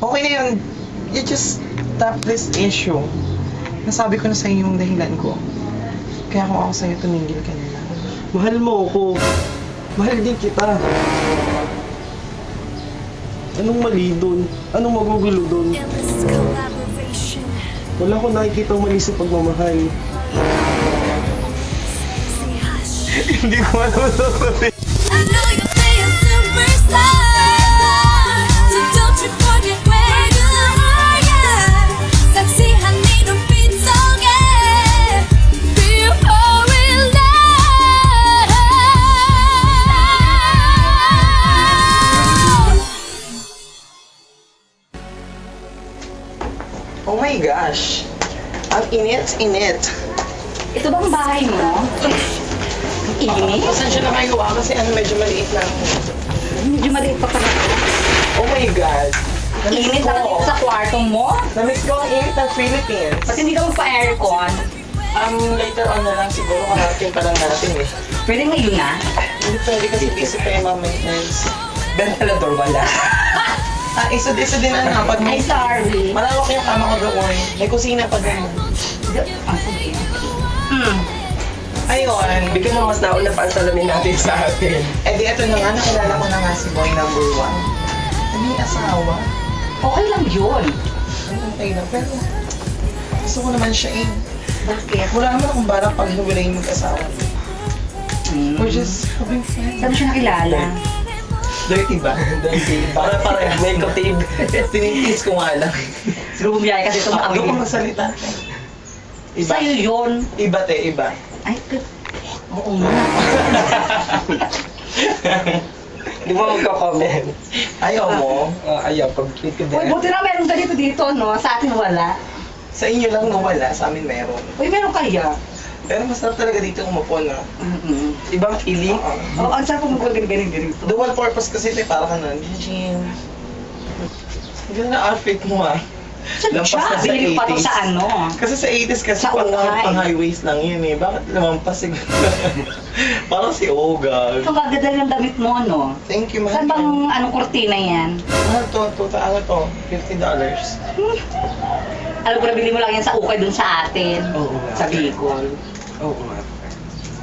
Okay na yun. You just stop this issue. Nasabi ko na sa'yo yung dahilan ko. Kaya kung ako sa'yo, tumingil ka na lang. Mahal mo ako. Mahal din kita. Anong mali doon? Anong magugulo doon? Wala akong nakikita mali sa pagmamahal. Hindi ko alam ito. I know you say a superstar, so don't you forget where you are. Yeah, 섹시한 네 눈빛 속에 be for real love. Oh my gosh. Ang init. Ito bang bahay mo? Init? Pasensya na kayo kasi medyo maliit lang. Medyo maliit pa pala. Oh my God. Init na dito sa kwarto mo? Namiss ko ang init ng Philippines. Pati hindi ka magpa-aircon. Later on na lang siguro karating pa lang natin eh. Pwede ngayon na? Hindi pwede kasi busy pa yung mga maintenance. Ventilador wala. Isa din na nga. Pag Ay, sorry. malawak yung kama ko doon. May kusina pa ganun. Ang sabi. Ayun. Bigyan ng mas nauna pa ang salamin natin sa atin. Eh di eto na nga, nakilala ko na nga si boy number 1. May asawa. Okay lang yun. Okay lang. Pero gusto ko naman siya eh. Bakit? Wala naman akong barang paghiwalay yung mag-asawa. We're just having fun. Saan mo siya nakilala? Dirty ba? Dirty. Para negative. Tinitis ko nga lang. Siguro bumiyay kasi ito Doon ko maamin. magsalita. Iba. Sa'yo yun. Iba te, iba. Ay, oo nga. Di mo magka-comment. Ayaw mo. Ayaw, pag-tweet ko Uy, buti na meron ka dito, no? Sa atin wala. Sa inyo lang nawala, sa amin meron. Uy, meron kaya? Pero masarap talaga dito umupo na. Ibang feeling. Oo, ang sarap mo galing dito. Dual purpose kasi te, para ka na. Gin. Ang ganda na outfit mo ah. Lampas na sa Binili pa to 80s. sa ano. Kasi sa 80s kasi Sa pang ukay. highways lang yun eh. Bakit lumampas siguro? Parang si Ogag. Ito kaganda ng damit mo, no? Thank you, man. Saan bang anong kortina yan? Ano to? $50. Alam ko na bili mo lang yan sa ukay dun sa atin. Oo nga. Sa Bicol. Oo nga.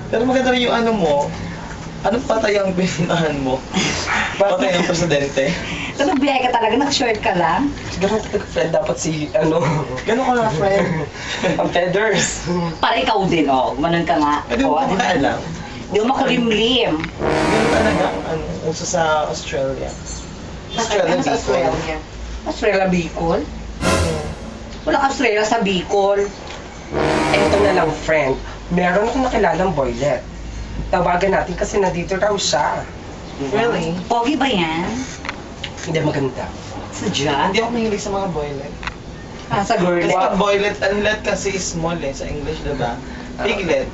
Pero maganda rin yung ano mo. Anong patay ang binahan mo? Patay ang presidente? So, nagbiyay ka talaga, nag-short ka lang. Siguro nag-friend dapat si, Gano'n ka na, friend? ang feathers. Para ikaw din, oh. Manon ka nga. Pwede mo Oh, pa alam. Di mo makalimlim. Gano'n talaga ang uso sa Australia. Australia, Ano sa Australia? Australia, Bicol? Walang Australia sa Bicol. Ito na lang, friend. Meron akong nakilalang boylet. Tawagan natin kasi nandito raw siya. Really? Pogi ba yan? Hindi maganda. Sadya? Hindi ako mahilig sa mga boylet. Ah, sa girl. Kasi pag boylet, unlet kasi is small eh, sa English, diba? Piglet.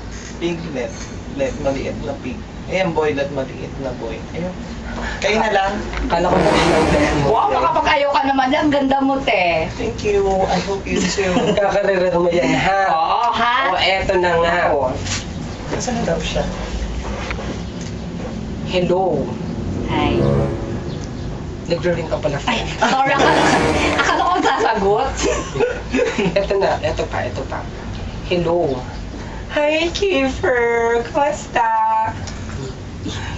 Let, maliit na pig. Ayan, boylet, maliit na boy. Ayun. Kayo na lang. Kala ko na ilang friend mo. Wow, makapag-ayaw ka naman. Ang ganda mo, te. Thank you. I hope you too. Kakarera mo yan, ha? Oo, ha? O, eto na nga. Nasaan na daw siya? Hello. Ay. Nagre-ring ka pala. Ay, sorry. Akala ko ang sasagot. Eto pa. Hello. Hi, Kiefer. Kumusta?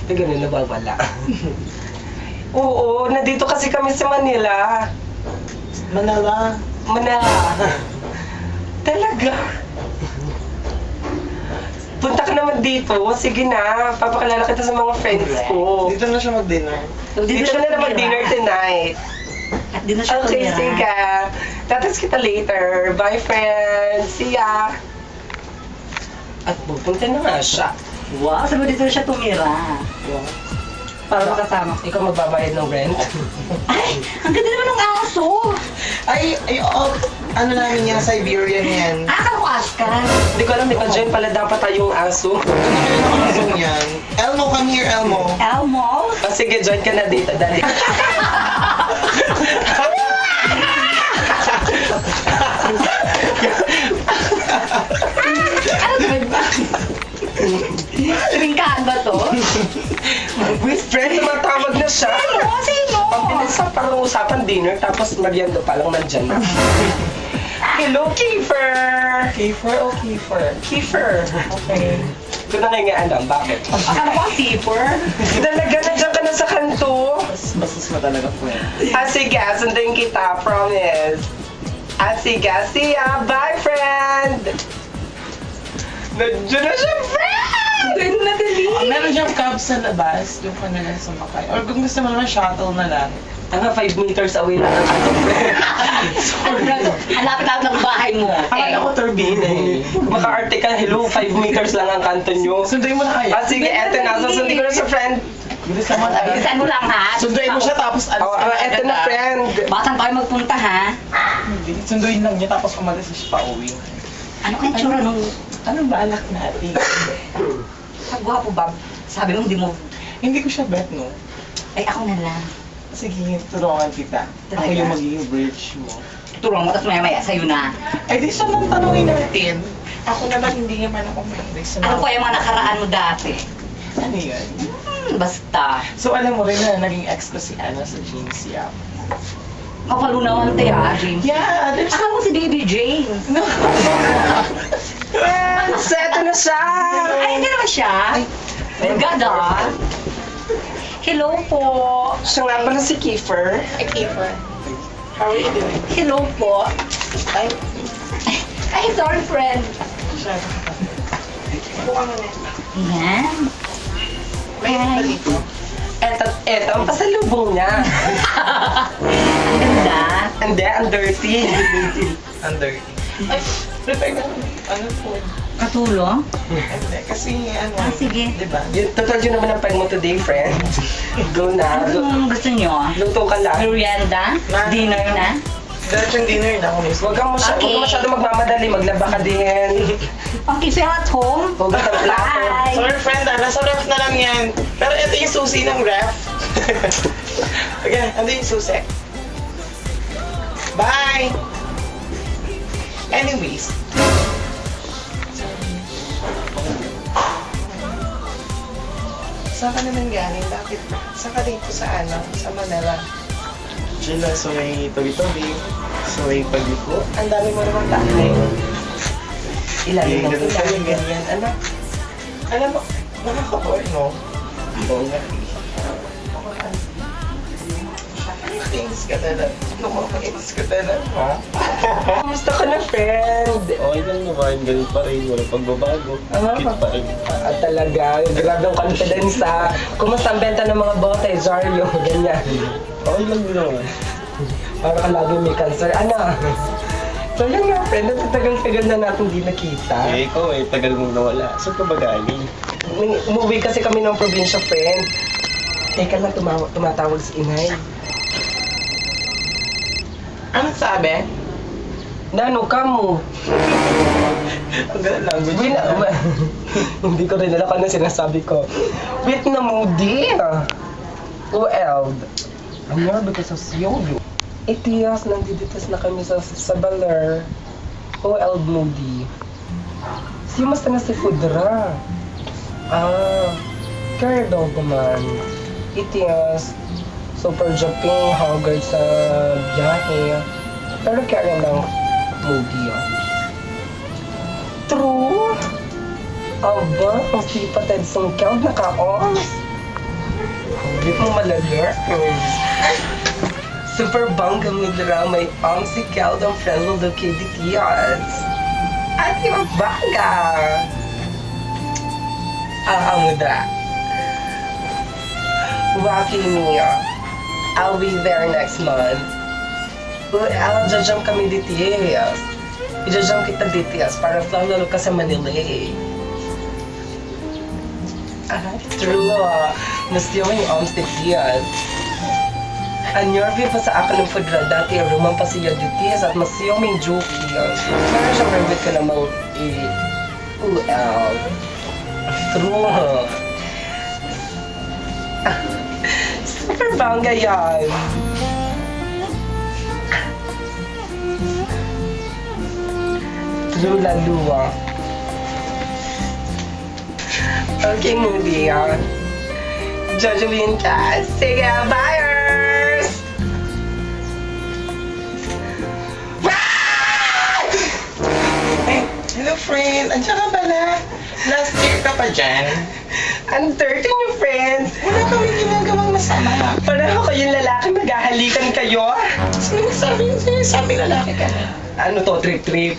Ito ganun, nawawala. Oo, nandito kasi kami sa Manila. Manila. Talaga? Punta ka naman dito. Sige na, papakilala kita sa mga friends ko. Dito na siya mag-dinner. Dito ka na naman dinner tonight. At di na siya Okay, tumira. sige. Tatas kita later. Bye, friends. See ya. At pupunta na nga siya. Wow, sabi dito na siya tumira. Para makasama. Ikaw magbabayad ng rent? Ay, ang ganda naman ng aso. Ano namin yan, Siberian yan. Akala ko askan. Hindi ko alam, may pa-join pala dapat tayong aso. Ano yan? Elmo, come here, Elmo. Elmo? Sige, join ka na dito. Dali. Ano ba? Ringkaan ba to? With friend, tumatawag na siya. Sino? Pagpinisa, parang usapan dinner, tapos merienda pa lang nandyan na. Hello, Kiefer! Kiefer o Kiefer? Kiefer! Okay. Ito na nga alam, bakit? Akala ko zipper. Talaga, nandiyan ka na sa kanto. Bastos mo talaga, friend. Sige, sundan kita, promise. Sige, see ya. Bye, friend! Nandiyan na siya, friend! Doon na dali. Meron siyang cab sa labas, doon ka na lang sumakay. Or kung gusto mo naman, shuttle na lang. 5 meters away lang ang ano, friend. Ano na to? Hanapin lang ng bahay mo. Akala ko turbine eh. Maka-arte ka, hello, 5 meters lang ang kanto nyo. Sunduin mo na kaya. Sige, eto na. Susundin ko na sa friend. Bilis naman tayo. Bilisan mo lang ha. Sunduin mo siya tapos alis ka na Eto agad, na, ah. friend. Basan tayo magpunta ha. Hindi, sunduin lang niya tapos umalis na siya pa uwi. Ano kayong tsura nung Anong balak natin? pagwapo ba? Sabi mo hindi mo. Hindi ko siya bet, no? Ay ako na lang. Sige, tulungan kita. Ako Talaga? yung magiging bridge mo. Turuan mo tapos maya sa'yo na. Ay, di siya nang tanongin natin. Ako naman, hindi naman ako may Ano pa yung mga nakaraan mo dati? Ano yun? Basta. So, alam mo rin na naging ex ko si Anna sa Jeans Yap. Kapalunawan tayo ha, James. Yeah, there's... Akala mo si Baby James. No. Friend, eto na siya. Ay, hindi naman siya. My God ah. Hello po. Siya nga pala si Kiefer. Ay, Kiefer. How are you doing? Hello po. Ay, Ay, sorry friend. siya. Yan. May ano dito? Eto, ang pasalubong niya. Ang ganda. Hindi, ang dirty. Under. Ay, prepare na. Ano po? Katulong? Hindi, kasi ano. Sige. Diba? Total yun naman ang peg mo today, friend. Go na. Anong gusto nyo? Luto ka lang. Merienda? Dinner na? Diretso yung dinner na ako mismo. Huwag kang Okay. masyado magmamadali. Maglaba ka din. Okay, so at home? Huwag kang plato. Bye! Sorry friend, nasa ref na lang yan. Pero ito yung susi ng ref. Okay, ito yung susi. Bye! Anyways. Saan ka naman galing? Bakit? Saan ka dito sa ano? Sa Manila? Sila, so may tabi-tabi. So may pagliko. Ang dami mo naman tahay. Ilalim ng Ganun tayo, ilalim. ganyan. Alam mo, nakaka-bore, no? Oo nga. Nakakainis ka talaga. Nakakainis ka talaga, ha? Kamusta ka na, friend? Okay lang naman, ganun pa rin, walang pagbabago. Cute pa rin. Talaga, grabe ang confidence ha. Kumusta ang benta ng mga bote, Zario, ganyan. Okay lang din naman. Para ka lagi may cancer. Ano? So yun nga, friend, natatagal-tagal na natin di nakita. Eh, ikaw eh, tagal mong nawala. Saan ka ba galing? Umuwi kasi kami ng probinsya, friend. Teka lang, tumatawag si inay. Ano sabi? Nano ka mo? Ang ganda language. Hindi ko rin alam kung ano sinasabi ko. Wait na moody. UL. I'm nervous because of Yoyo. 8 years nandiditas na kami sa Baler. UL moody. Siya mas na si Fudra. Care daw naman. 8 years. Super jumping, haggard sa biyahe. Pero kaya lang movie yun. True? Aba, ang sipatid sa count na ka-ons. Hindi mo malaga. Super bangga mo dira may si Cal ang friend ng KDTS. At yung bangga. Ang da. Waki niya. I'll be there next month. I'll jajam kami DTS. Ijajam kita DTS para flang lalo ka sa Manila eh. True. Mas yung DTS. Anyorvi pa sa akin ng Fudra dati, rumang pa siya DTS at mas yung may joke yan. Pero siya verbit ka namang UL. True. Super bangga yan. Lula Lua. Okay, movie ah. Jojoline ka. Sige, buyers! Hello friend, andiyan ka pala? Last year ka pa dyan? Ang 13 yung friends. Wala kami ginagawang masama. Pareho kayong lalaki, maghahalikan kayo. Sinasabi lalaki ka na. Ano to, trip-trip?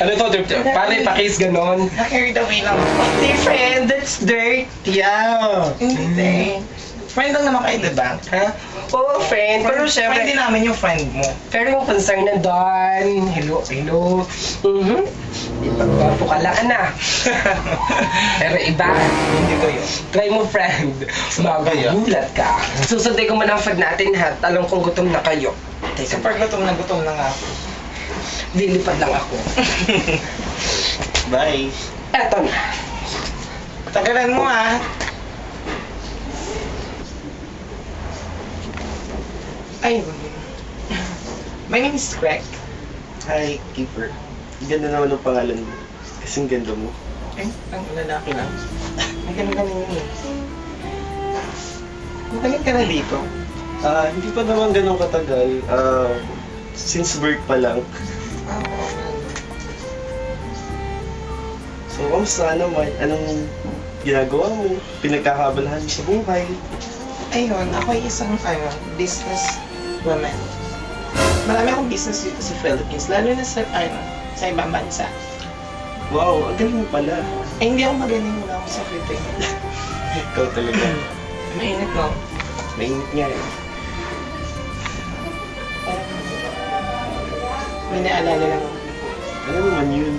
Ano to, trip-trip? Pare, pakis ganon. Na-carried away lang ako. Hey, friend, that's dirt. Yeah. Hindi. Friend lang naman kayo, diba? Ha? Oo, friend. Pero Friend syempre, din namin yung friend mo. pero yung concern na doon. Hello, hello. Ipagwapo ka lang, ana. Pero iba. Hindi kayo. Try mo, friend. Magugulat ka. Susundin ko man ang fad natin, ha? Talong kung gutom na kayo. Super gutom na nga ako. Lilipad lang ako. Bye. Eto na. Tagalan mo ah. Ay, my name is Greg. Hi, Keeper. Ganda naman ang pangalan mo. Kasing ganda mo. Eh, ang lalaki lang. Ay, ganun yun eh. Matagal ka na dito. Hindi pa naman ganun katagal. Since birth pa lang. So, kamusta naman? Anong ginagawa mo? Pinagkakabalahan mo sa buhay? Ayun, ako ay isang business woman. Marami akong business dito sa Philippines, lalo na sa ibang bansa. Wow, ang galing mo pala. Eh, hindi ako magaling mula ako sa Philippines. Ikaw talaga. Mainit no? Mainit nga eh. May naalala lang ako. Ano naman yun?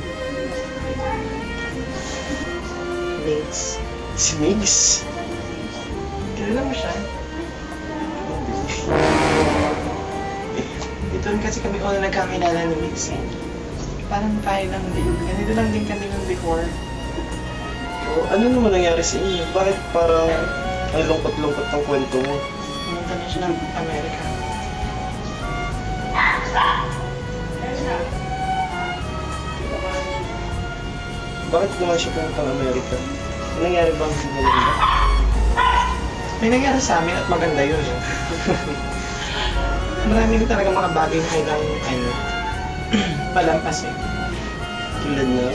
Mates. Si Migs. Kilala mo siya? Ito rin kasi kami una nagkakilala ni Mates eh. Parang tayo lang din. Ganito lang din kami nung before. Oh, ano naman nangyari sa inyo? Bakit parang ang lungkot-lungkot ng kwento mo? Pumunta na siya ng Amerika. Bakit naman siya pumunta ng Amerika? Ano nangyari bang maganda? May nangyari sa amin at maganda yun. Eh. Marami din talaga mga bagay na kailangan palampas eh. Tulad na?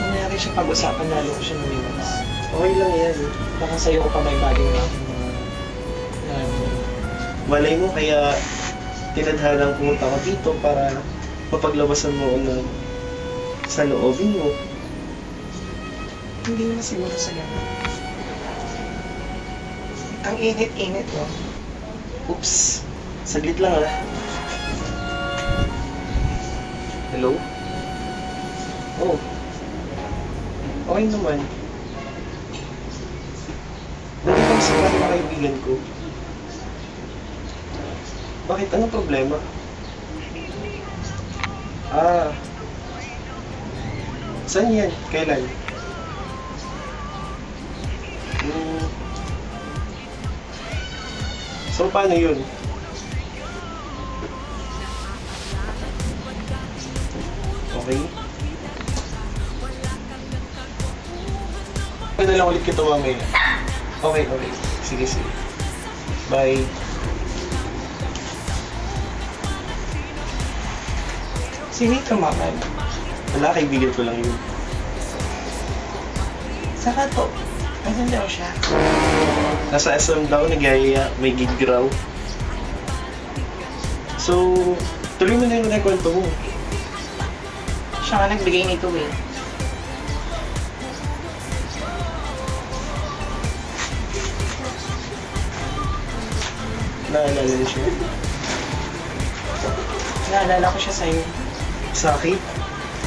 Nangyari siya pag-usapan lalo ko siya namimas. Okay lang yan. Baka sa'yo ko pa may bagay na Malay mo kaya tinadhanang pumunta ka dito para mapaglabasan mo ng sa loobin mo. hindi naman siguro sa ganun. Ang init-init no? Oops. Saglit lang ah. Hello? Oh. Okay naman. Nandito ang sa mga kaibigan ko. Bakit? Anong problema? Saan yan? Kailan? So, paano yun? Okay. Pwede lang ulit kita mamaya. Okay. Sige. Bye. Sino ito, Mamal? Wala, kaibigan ko lang yun. Saka to? Nasaan daw siya? Nasa SM daw, nag-iaya, may gig raw. So, tuloy mo na yung kwento mo. Siya nga nagbigay nito eh. Naalala niyo siya? Naalala ko siya sa'yo. Sa akin?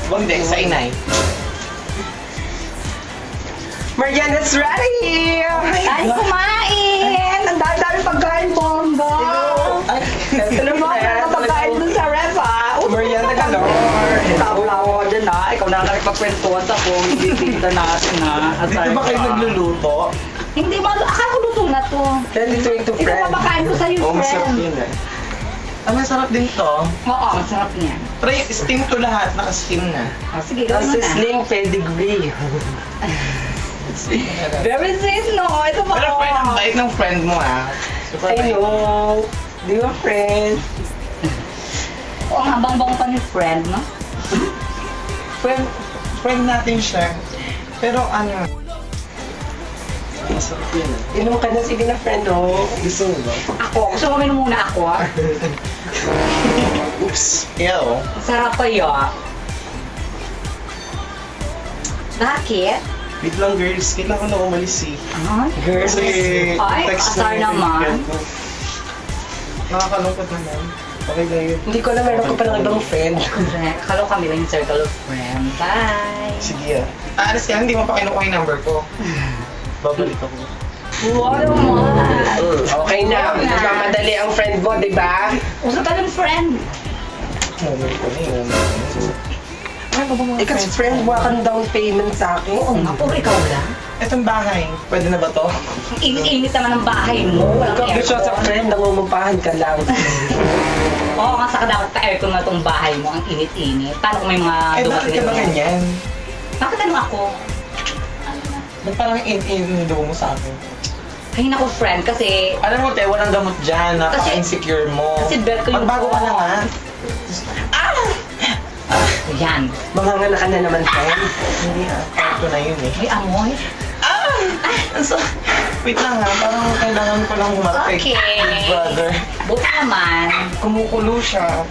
Hindi, sa inay. Mariana's ready! Ay, kumain! Ang dami-dami pagkain, bongga! Ito na Ano friend. ang pagkain dun sa ref, ha? Mariana Galor. Tabla ako dyan, ha? Ikaw na nakipagkwentuhan sa kung bibigta natin, ha? Dito ba kayo nagluluto? Hindi ba? Akala ko luto na to. Then dito yung two Ito friends. papakain ko sa'yo, Oo, masarap friend. yun eh. Ah, masarap din to. Oo, masarap niyan. Try, steam to lahat. Naka-steam na. Oh, sige, gawin mo na. Sling pedigree. Very sweet, no? Ito ba? Pero friend, ang bait ng friend mo ah. Super I bait. know. Di ba, friend? Oo, ang habang-bang pa ni friend, no? Friend natin siya. Pero ano, masarap yun ah. Inom ka na, sige na, friend, oh. Gusto mo ba? Ako, gusto mo minum muna ako, ah. Oops. Ew. Sarap kayo, ah. Bakit? Wait lang girls, kailangan ko na umalis eh. Ay, Girls. Kasi Ay, text asar na yung naman. kaibigan ko. Nakakalungkot naman. Okay lang yun. Hindi ko alam, meron ko palang ibang friend. correct. Kalo kami lang yung circle of friends. Bye! Sige ah. Aalis ka, hindi mo pa kinukuha yung number ko. Babalik ako. Wow naman! Okay na, nagmamadali ang friend mo, di ba? Uso ka ng friend! Moment ko na yun. Moment ko na yun. Ano ba mga Kasi friend, wala kang down payment sa akin. Oo nga, puro ikaw lang. Itong bahay, pwede na ba to? Ang init-init naman ng bahay mo. Walang Ikaw gusto sa aircon. friend, nangungupahan ka lang. Oo nga, saka dapat pa-aircon na itong bahay mo. Ang init-init. Paano kung may mga Eh, bakit dumating ka ba doon? ganyan? Bakit ano ako? Ba't parang in-do mo sa akin? Ay nako friend, kasi... Alam mo, te, walang gamot dyan. Napaka-insecure mo. Kasi bet ko yung... Magbago ka na nga. Yan. Mangangana ka na naman, friend. Hindi ah, ito na yun eh. May amoy. So, wait lang ha, parang kailangan ko lang humapit. Okay. Brother. Buti naman. Kumukulo siya.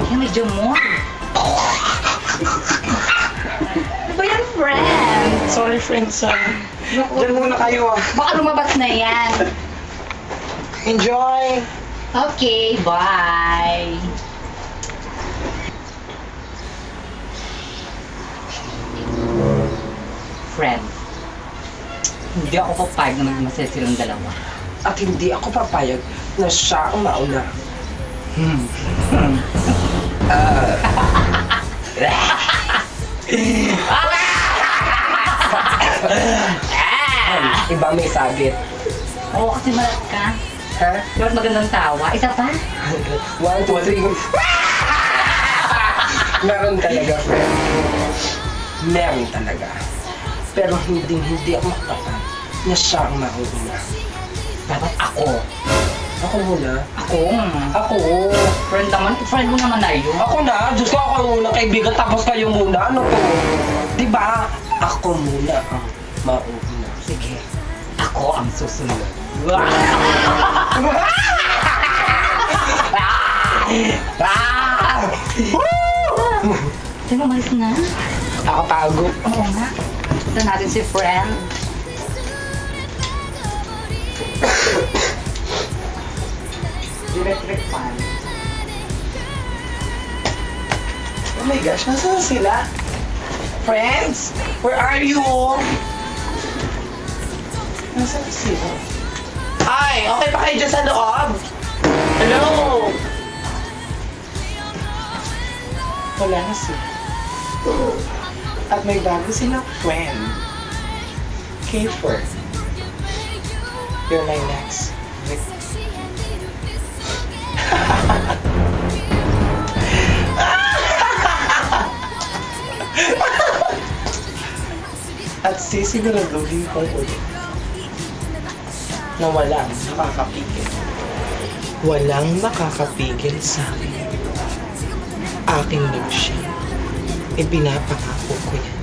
Yan, medyo more. Ano ba yan, friend? Sorry friends ha. Diyan muna kayo ah. Baka lumabas na yan. Enjoy! Okay, bye. Friend, hindi ako papayag na maging masaya silang dalawa. At hindi ako papayag na siya ang mauna. Iba may sabit. Oo, kasi malat ka. Ha? Pero magandang tawa. Isa pa? 1, 2, 3. Meron talaga, friend. Meron talaga. Pero hindi ako makapal na siya ang mauna. Dapat ako. Ako muna. Ako. Ako. Friend mo naman na yun. Ako na. Diyos ko, ako ang muna kaibigan tapos kayo muna. Ano to? Diba? Ako muna ang mauna. Sige. Ako ang susunod. Di ba, malis na? Nakapagod. Oo nga. Ito natin si friend. Electric fan. Oh my gosh, nasaan sila? Friends? Where are you? Nasaan sila? Hi! Okay pa kayo dyan sa loob? Hello? Wala na sila. At may bago silang friend. Kiefer. You're my next victim. At sisiguraduhin ko ulit na walang makakapigil. Walang makakapigil sa akin. Aking Lucia. Ipinapangako ko yan.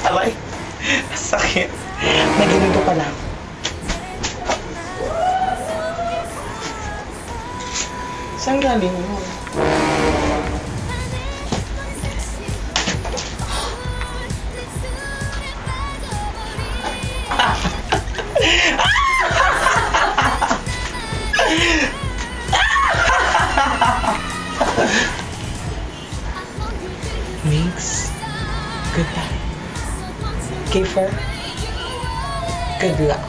Abay, sakit. May ganito pala. Saan galing mo? Mix, goodbye. Kiefer, good luck.